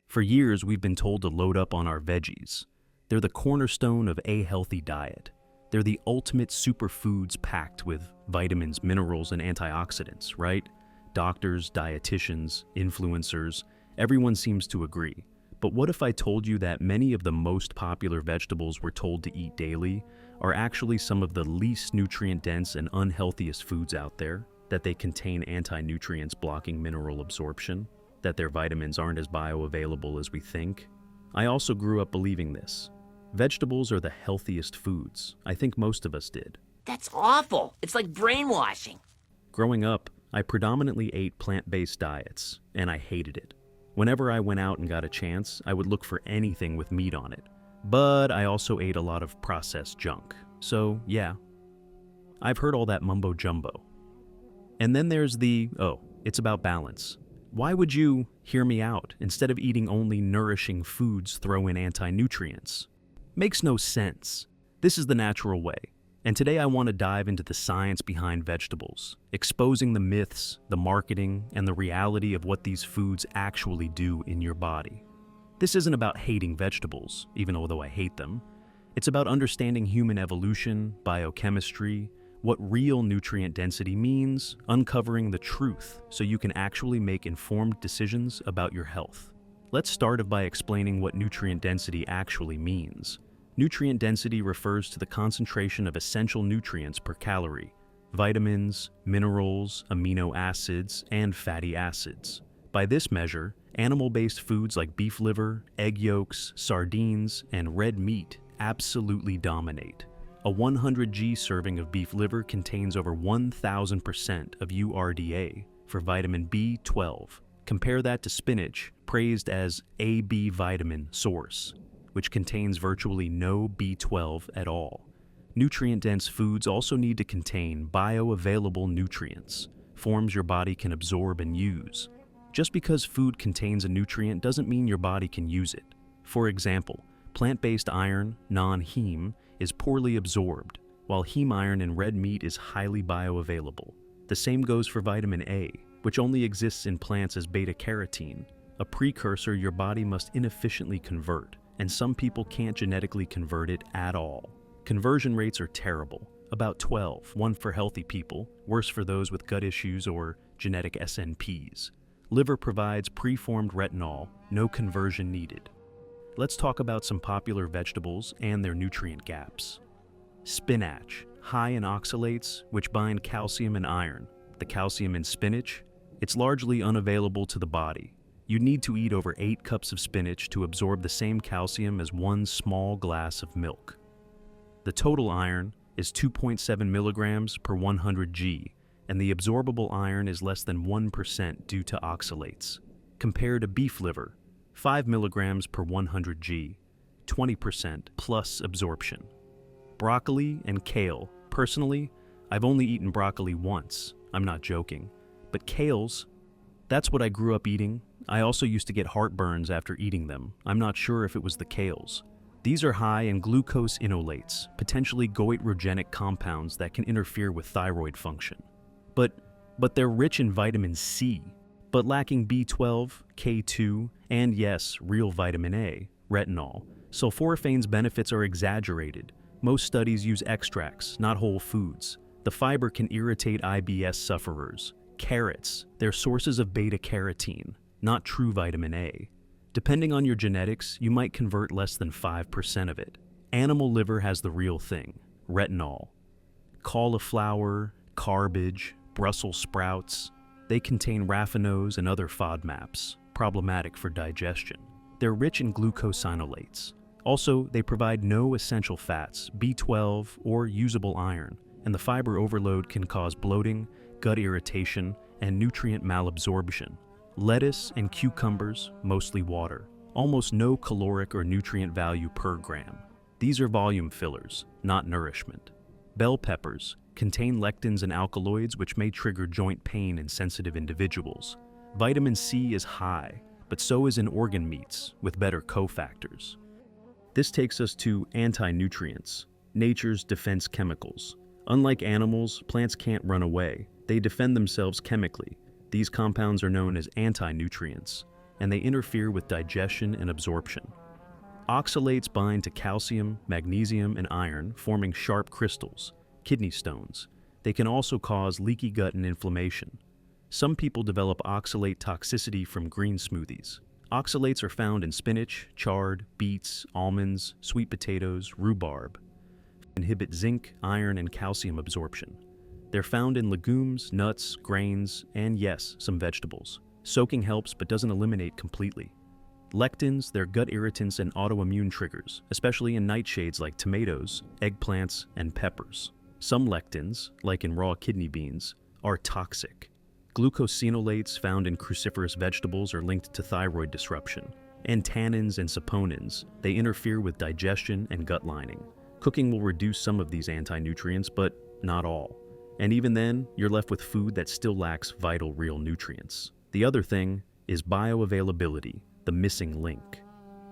For years, we've been told to load up on our veggies. They're the cornerstone of a healthy diet. They're the ultimate superfoods packed with vitamins, minerals, and antioxidants, right? Doctors, dietitians, influencers, everyone seems to agree. But what if I told you that many of the most popular vegetables we're told to eat daily are actually some of the least nutrient-dense and unhealthiest foods out there? That they contain anti-nutrients blocking mineral absorption? That their vitamins aren't as bioavailable as we think? I also grew up believing this. Vegetables are the healthiest foods. I think most of us did. That's awful. It's like brainwashing. Growing up, I predominantly ate plant-based diets, and I hated it. Whenever I went out and got a chance, I would look for anything with meat on it. But I also ate a lot of processed junk. So, yeah, I've heard all that mumbo-jumbo. And then there's it's about balance. Why would you, hear me out, instead of eating only nourishing foods, throw in anti-nutrients? Makes no sense. This is the natural way. And today I want to dive into the science behind vegetables, exposing the myths, the marketing, and the reality of what these foods actually do in your body. This isn't about hating vegetables, even although I hate them. It's about understanding human evolution, biochemistry, what real nutrient density means, uncovering the truth so you can actually make informed decisions about your health. Let's start by explaining what nutrient density actually means. Nutrient density refers to the concentration of essential nutrients per calorie: vitamins, minerals, amino acids, and fatty acids. By this measure, animal-based foods like beef liver, egg yolks, sardines, and red meat absolutely dominate. A 100g serving of beef liver contains over 1,000% of URDA for vitamin B12. Compare that to spinach, praised as a B vitamin source, which contains virtually no B12 at all. Nutrient-dense foods also need to contain bioavailable nutrients, forms your body can absorb and use. Just because food contains a nutrient doesn't mean your body can use it. For example, plant-based iron, non-heme, is poorly absorbed, while heme iron in red meat is highly bioavailable. The same goes for vitamin A, which only exists in plants as beta-carotene, a precursor your body must inefficiently convert, and some people can't genetically convert it at all. Conversion rates are terrible, about 12, one for healthy people, worse for those with gut issues or genetic SNPs. Liver provides preformed retinol, no conversion needed. Let's talk about some popular vegetables and their nutrient gaps. Spinach, high in oxalates, which bind calcium and iron. The calcium in spinach, it's largely unavailable to the body. You need to eat over 8 cups of spinach to absorb the same calcium as 1 small glass of milk. The total iron is 2.7 milligrams per 100 g, and the absorbable iron is less than 1% due to oxalates. Compared to beef liver, 5 milligrams per 100 g, 20% plus absorption. Broccoli and kale. Personally, I've only eaten broccoli once. I'm not joking. But kales, that's what I grew up eating. I also used to get heartburns after eating them. I'm not sure if it was the kales. These are high in glucose inolates, potentially goitrogenic compounds that can interfere with thyroid function. But they're rich in vitamin C, but lacking B12, K2, and yes, real vitamin A, retinol. Sulforaphane's benefits are exaggerated. Most studies use extracts, not whole foods. The fiber can irritate IBS sufferers. Carrots, they're sources of beta-carotene, not true vitamin A. Depending on your genetics, you might convert less than 5% of it. Animal liver has the real thing, retinol. Cauliflower, cabbage, Brussel sprouts, they contain raffinose and other FODMAPs, problematic for digestion. They're rich in glucosinolates. Also, they provide no essential fats, B12, or usable iron, and the fiber overload can cause bloating, gut irritation, and nutrient malabsorption. Lettuce and cucumbers, mostly water. Almost no caloric or nutrient value per gram. These are volume fillers, not nourishment. Bell peppers contain lectins and alkaloids which may trigger joint pain in sensitive individuals. Vitamin C is high, but so is in organ meats, with better cofactors. This takes us to anti-nutrients, nature's defense chemicals. Unlike animals, plants can't run away. They defend themselves chemically. These compounds are known as anti-nutrients. and they interfere with digestion and absorption. Oxalates bind to calcium, magnesium, and iron, forming sharp crystals, kidney stones. They can also cause leaky gut and inflammation. Some people develop oxalate toxicity from green smoothies. Oxalates are found in spinach, chard, beets, almonds, sweet potatoes, rhubarb. Inhibit zinc, iron, and calcium absorption. They're found in legumes, nuts, grains, and yes, some vegetables. Soaking helps but doesn't eliminate completely. Lectins, they're gut irritants and autoimmune triggers, especially in nightshades like tomatoes, eggplants, and peppers. Some lectins, like in raw kidney beans, are toxic. Glucosinolates found in cruciferous vegetables are linked to thyroid disruption. And tannins and saponins, they interfere with digestion and gut lining. Cooking will reduce some of these anti-nutrients, but not all. And even then, you're left with food that still lacks vital real nutrients. The other thing is bioavailability, the missing link.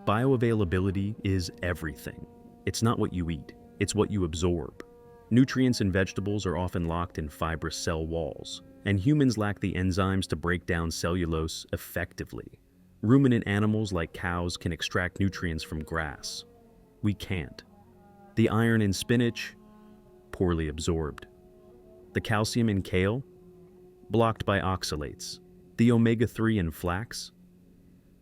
Bioavailability is everything. It's not what you eat, it's what you absorb. Nutrients in vegetables are often locked in fibrous cell walls, and humans lack the enzymes to break down cellulose effectively. Ruminant animals like cows can extract nutrients from grass. We can't. The iron in spinach, poorly absorbed. The calcium in kale, blocked by oxalates. The omega-3 in flax,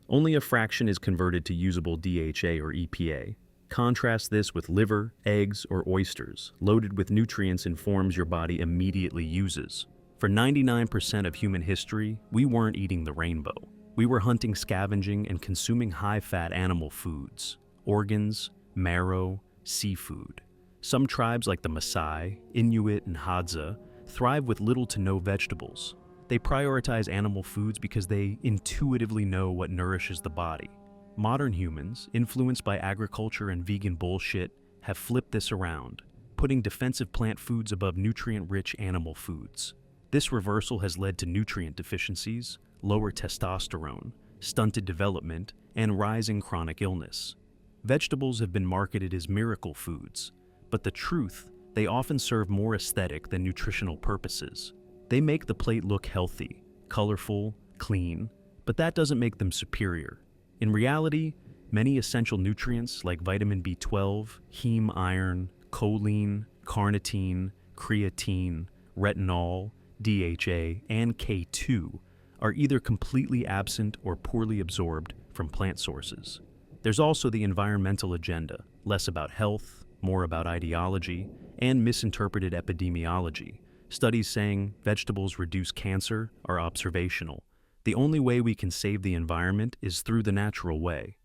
only a fraction is converted to usable DHA or EPA. Contrast this with liver, eggs, or oysters, loaded with nutrients in forms your body immediately uses. For 99% of human history, we weren't eating the rainbow. We were hunting, scavenging, and consuming high-fat animal foods, organs, marrow, seafood. Some tribes like the Maasai, Inuit, and Hadza thrive with little to no vegetables. They prioritize animal foods because they intuitively know what nourishes the body. Modern humans, influenced by agriculture and vegan bullshit, have flipped this around, putting defensive plant foods above nutrient-rich animal foods. This reversal has led to nutrient deficiencies, lower testosterone, stunted development, and rising chronic illness. Vegetables have been marketed as miracle foods, but the truth, they often serve more aesthetic than nutritional purposes. They make the plate look healthy, colorful, clean, but that doesn't make them superior. In reality, many essential nutrients like vitamin B12, heme iron, choline, carnitine, creatine, retinol, DHA, and K2 are either completely absent or poorly absorbed from plant sources. There's also the environmental agenda, less about health, more about ideology, and misinterpreted epidemiology. Studies saying vegetables reduce cancer are observational. The only way we can save the environment is through the natural way.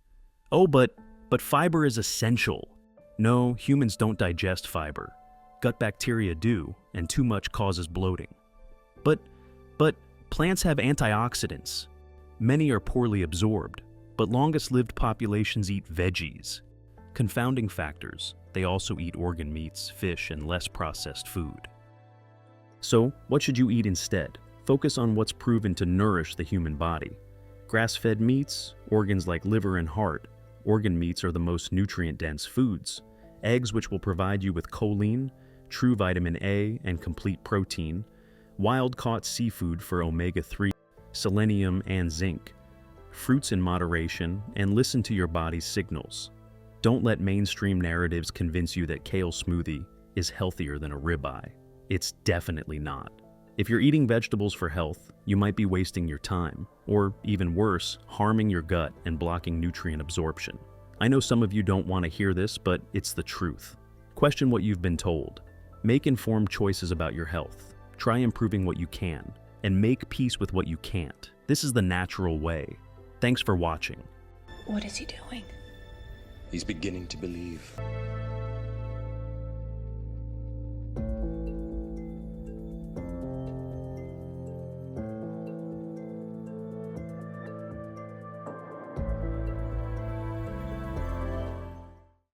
Oh, but fiber is essential. No, humans don't digest fiber. Gut bacteria do, and too much causes bloating. But plants have antioxidants. Many are poorly absorbed, but longest-lived populations eat veggies. Confounding factors, they also eat organ meats, fish, and less processed food. So, what should you eat instead? Focus on what's proven to nourish the human body. Grass-fed meats, organs like liver and heart. Organ meats are the most nutrient-dense foods. Eggs, which will provide you with choline, true vitamin A, and complete protein. Wild-caught seafood for omega-3, selenium, and zinc. Fruits in moderation, and listen to your body's signals. Don't let mainstream narratives convince you that kale smoothie is healthier than a ribeye. It's definitely not. If you're eating vegetables for health, you might be wasting your time, or even worse, harming your gut and blocking nutrient absorption. I know some of you don't want to hear this, but it's the truth. Question what you've been told. Make informed choices about your health. Try improving what you can, and make peace with what you can't. This is the natural way. Thanks for watching. What is he doing? He's beginning to believe.